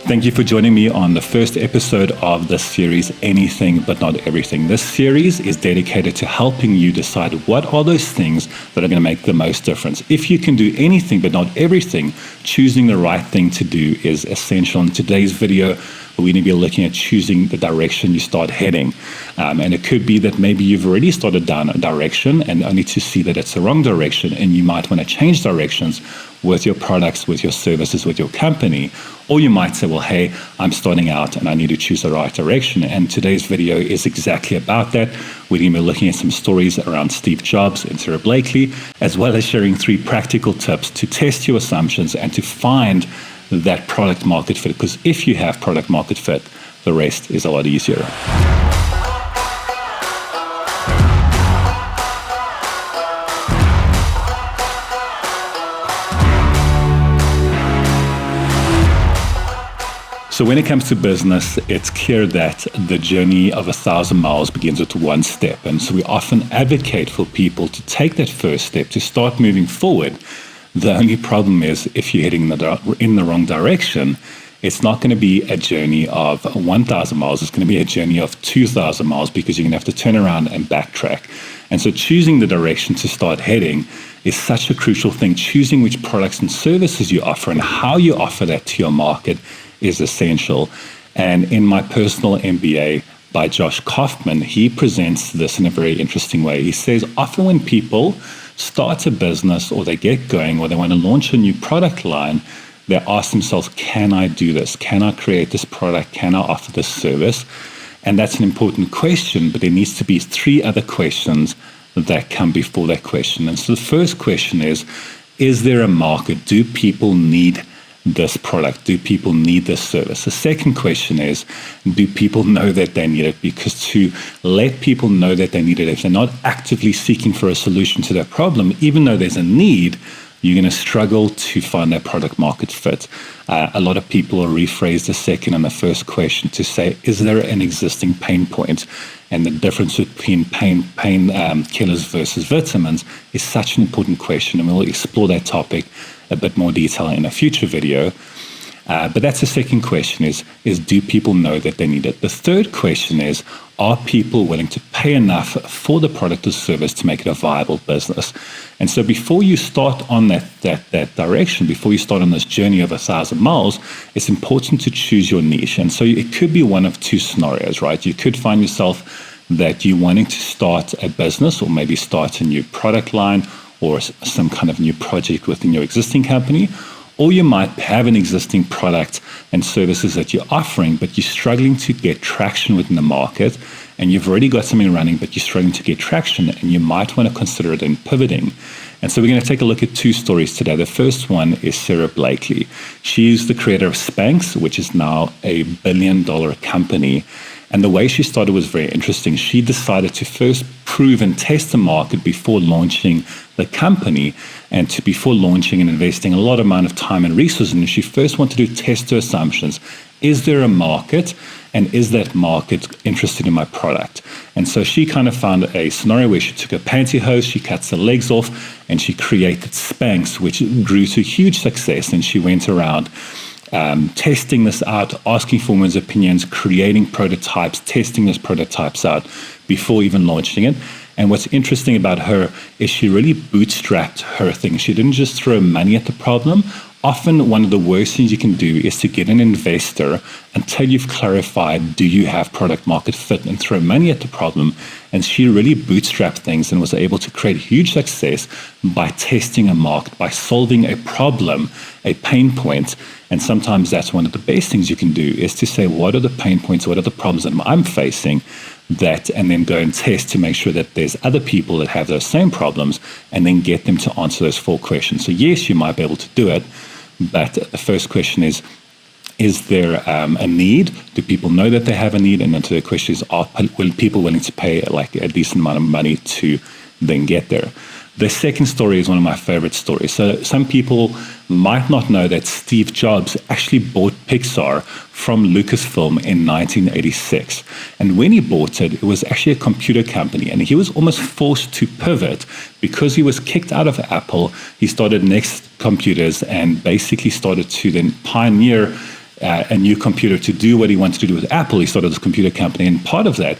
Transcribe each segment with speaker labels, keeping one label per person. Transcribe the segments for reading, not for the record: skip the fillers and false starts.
Speaker 1: Thank you for joining me on the first episode of this series, Anything But Not Everything. This series is dedicated to helping you decide what are those things that are going to make the most difference. If you can do anything but not everything, choosing the right thing to do is essential. In today's video, we're going to be looking at choosing the direction you start heading. And it could be that maybe you've already started down a direction and only to see that it's the wrong direction, and you might want to change directions with your products, with your services, with your company. Or you might say, well, hey, I'm starting out and I need to choose the right direction. And today's video is exactly about that. We're going to be looking at some stories around Steve Jobs and Sara, as well as sharing 3 practical tips to test your assumptions and to find that product market fit. Because if you have product market fit, the rest is a lot easier. So when it comes to business, it's clear that the journey of 1,000 miles begins with one step. And so we often advocate for people to take that first step, to start moving forward. The only problem is if you're heading in the wrong direction, it's not going to be a journey of 1,000 miles. It's going to be a journey of 2,000 miles because you're going to have to turn around and backtrack. And so choosing the direction to start heading is such a crucial thing. Choosing which products and services you offer and how you offer that to your market is essential. And in my personal MBA by Josh Kaufman, he presents this in a very interesting way. He says often when people start a business or they get going or they want to launch a new product line, they ask themselves, can I do this? Can I create this product? Can I offer this service? And that's an important question, but there needs to be 3 other questions that come before that question. And so the first question is there a market? Do people need this product? Do people need this service? The second question is, do people know that they need it? Because to let people know that they need it, if they're not actively seeking for a solution to that problem, even though there's a need, you're going to struggle to find that product market fit. A lot of people will rephrase the second and the first question to say, is there an existing pain point? And the difference between pain killers versus vitamins is such an important question, and we'll explore that topic a bit more detail in a future video. But that's the second question is do people know that they need it? The third question is, are people willing to pay enough for the product or service to make it a viable business? And so before you start on that direction, before you start on this journey of 1,000 miles, it's important to choose your niche. And so it could be one of 2 scenarios, right? You could find yourself that you're wanting to start a business or maybe start a new product line or some kind of new project within your existing company. Or you might have an existing product and services that you're offering, but you're struggling to get traction within the market, and you've already got something running, but you're struggling to get traction, and you might want to consider it in pivoting. And so we're going to take a look at 2 stories today. The first one is Sara. She's the creator of Spanx, which is now a $1 billion company. And the way she started was very interesting. She decided to first prove and test the market before launching the company, and before launching and investing a lot amount of time and resources. And she first wanted to test her assumptions. Is there a market? And is that market interested in my product? And so she kind of found a scenario where she took her pantyhose, she cuts the legs off, and she created Spanx, which grew to huge success. And she went around testing this out, asking for women's opinions, creating prototypes, testing those prototypes out before even launching it. And what's interesting about her is she really bootstrapped her thing. She didn't just throw money at the problem. Often one of the worst things you can do is to get an investor until you've clarified, do you have product market fit, and throw money at the problem. And she really bootstrapped things and was able to create huge success by testing a market, by solving a problem, a pain point. And sometimes that's one of the best things you can do is to say, what are the pain points, what are the problems that I'm facing, and then go and test to make sure that there's other people that have those same problems, and then get them to answer those 4 questions. So yes, you might be able to do it, but the first question is there a need? Do people know that they have a need? And then the question is, are people willing to pay like a decent amount of money to then get there? The second story is one of my favorite stories. So some people might not know that Steve Jobs actually bought Pixar from Lucasfilm in 1986. And when he bought it, it was actually a computer company. And he was almost forced to pivot because he was kicked out of Apple. He started Next Computers and basically started to then pioneer a new computer to do what he wanted to do with Apple. He started this computer company, and part of that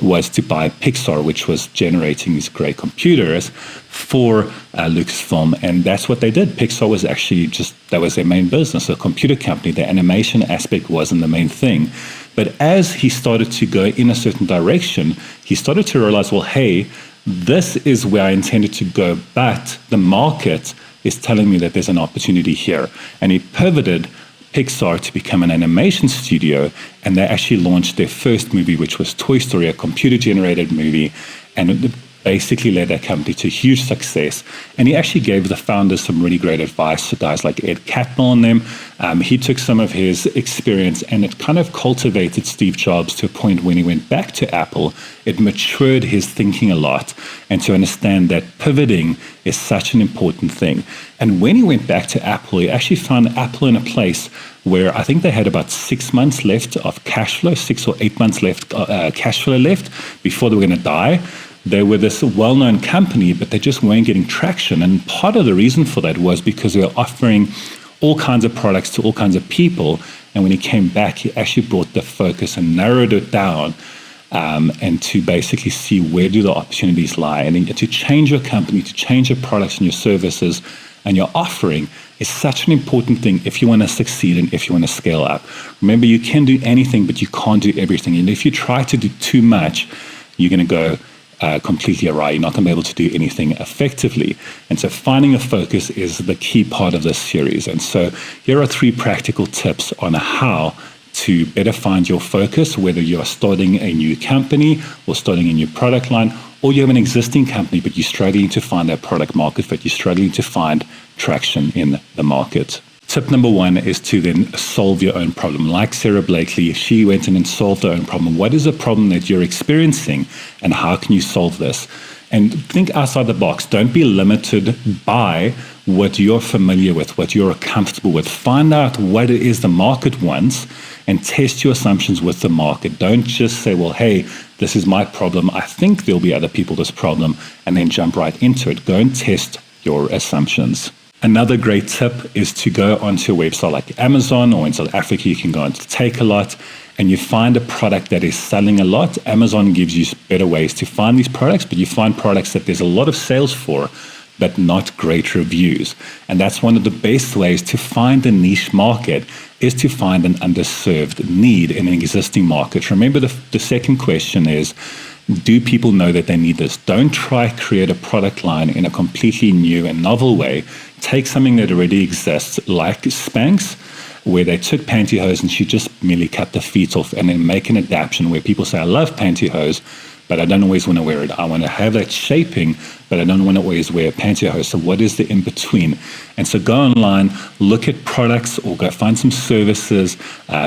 Speaker 1: was to buy Pixar, which was generating these great computers for Lucasfilm, and that's what they did. Pixar was actually that was their main business, a computer company. The animation aspect wasn't the main thing. But as he started to go in a certain direction, he started to realize, well, hey, this is where I intended to go, but the market is telling me that there's an opportunity here. And he pivoted Pixar to become an animation studio, and they actually launched their first movie, which was Toy Story, a computer-generated movie, and it basically led that company to huge success. And he actually gave the founders some really great advice, to guys like Ed Catmull and them. He took some of his experience, and it kind of cultivated Steve Jobs to a point when he went back to Apple. It matured his thinking a lot, and to understand that pivoting is such an important thing. And when he went back to Apple, he actually found Apple in a place where I think they had about 6 months left of cash flow, 6 or 8 months left cash flow left before they were going to die. They were this well-known company, but they just weren't getting traction. And part of the reason for that was because they were offering all kinds of products to all kinds of people. And when he came back, he actually brought the focus and narrowed it down, and to basically see where do the opportunities lie. And to change your company, to change your products and your services and your offering is such an important thing if you want to succeed and if you want to scale up. Remember, you can do anything, but you can't do everything. And if you try to do too much, you're going to go completely awry. You're not going to be able to do anything effectively. And so finding a focus is the key part of this series. And so here are 3 practical tips on how to better find your focus, whether you're starting a new company or starting a new product line, or you have an existing company, but you're struggling to find that product market fit, you're struggling to find traction in the market. Tip number 1 is to then solve your own problem. Like Sara Blakely, she went in and solved her own problem. What is a problem that you're experiencing, and how can you solve this? And think outside the box. Don't be limited by what you're familiar with, what you're comfortable with. Find out what it is the market wants and test your assumptions with the market. Don't just say, well, hey, this is my problem. I think there'll be other people with this problem, and then jump right into it. Go and test your assumptions. Another great tip is to go onto a website like Amazon, or in South Africa, you can go onto Take-A-Lot, and you find a product that is selling a lot. Amazon gives you better ways to find these products, but you find products that there's a lot of sales for, but not great reviews. And that's one of the best ways to find a niche market, is to find an underserved need in an existing market. Remember, the second question is, do people know that they need this? Don't try to create a product line in a completely new and novel way. Take something that already exists, like Spanx, where they took pantyhose and she just merely cut the feet off, and then make an adaptation where people say, I love pantyhose, but I don't always want to wear it. I want to have that shaping, but I don't want to always wear pantyhose. So what is the in-between? And so go online, look at products, or go find some services.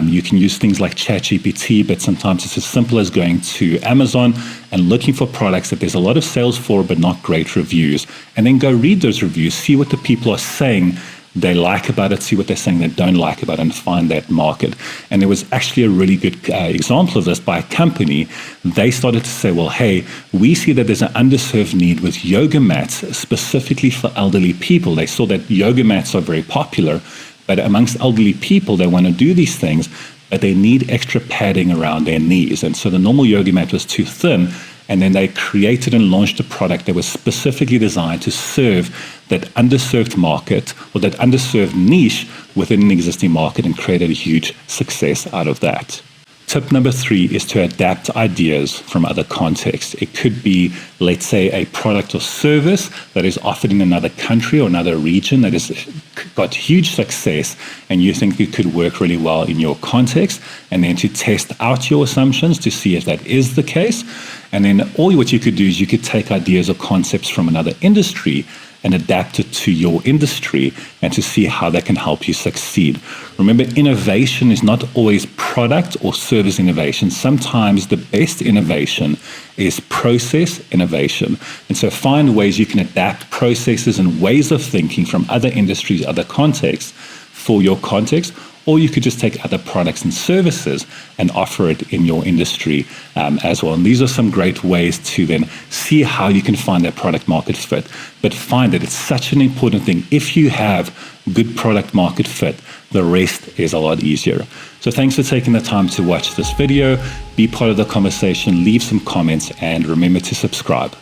Speaker 1: You can use things like ChatGPT, but sometimes it's as simple as going to Amazon and looking for products that there's a lot of sales for, but not great reviews. And then go read those reviews, see what the people are saying they like about it, see what they're saying they don't like about it, and find that market. And there was actually a really good example of this by a company. They started to say, well, hey, we see that there's an underserved need with yoga mats, specifically for elderly people. They saw that yoga mats are very popular, but amongst elderly people, they want to do these things, but they need extra padding around their knees. And so the normal yoga mat was too thin, and then they created and launched a product that was specifically designed to serve that underserved market, or that underserved niche within an existing market, and created a huge success out of that. Tip number 3 is to adapt ideas from other contexts. It could be, let's say, a product or service that is offered in another country or another region that has got huge success, and you think it could work really well in your context, and then to test out your assumptions to see if that is the case. And then what you could do is you could take ideas or concepts from another industry and adapt it to your industry, and to see how that can help you succeed. Remember, innovation is not always product or service innovation. Sometimes the best innovation is process innovation. And so find ways you can adapt processes and ways of thinking from other industries, other contexts for your context, or you could just take other products and services and offer it in your industry as well. And these are some great ways to then see how you can find that product market fit. But find it. It's such an important thing. If you have good product market fit, The rest is a lot easier. So thanks for taking the time to watch this video. Be part of the conversation, leave some comments, and remember to subscribe.